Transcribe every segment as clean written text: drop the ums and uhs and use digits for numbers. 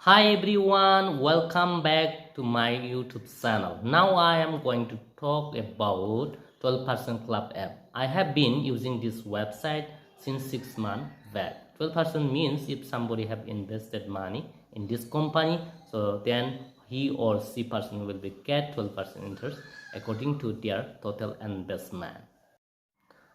Hi everyone, welcome back to my YouTube channel. Now I am going to talk about 12% Club app. I have been using this website since 6 months back. 12% means if somebody have invested money in this company, so then he or she person will be get 12% interest according to their total investment.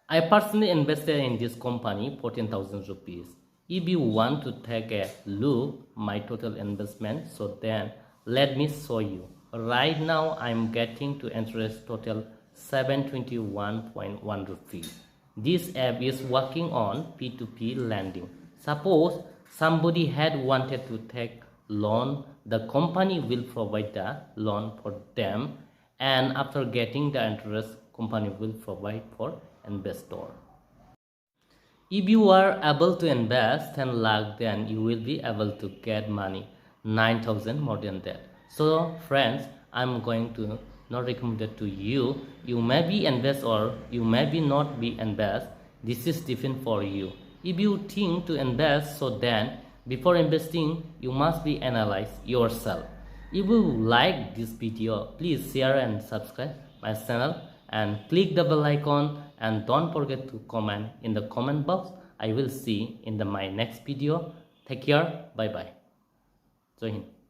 I personally invested in this company 14,000 rupees. If you want to take a look my total investment, so then let me show you. Right now I'm getting to interest total 721.1 rupees. This app is working on P2P lending. Suppose somebody had wanted to take loan, the company will provide the loan for them, and after getting the interest, company will provide for investor. If you are able to invest 10 lakh, then you will be able to get money 9,000 more than that. So friends, I'm going to not recommend it to you. You may be invest or you may be not be invest. This is different for you. If you think to invest, so then before investing you must be analyze yourself. If you like this video, please share and subscribe my channel and click the bell icon, and don't forget to comment in the comment box. I will see in my next video. Take care. Bye bye. Jai Hind.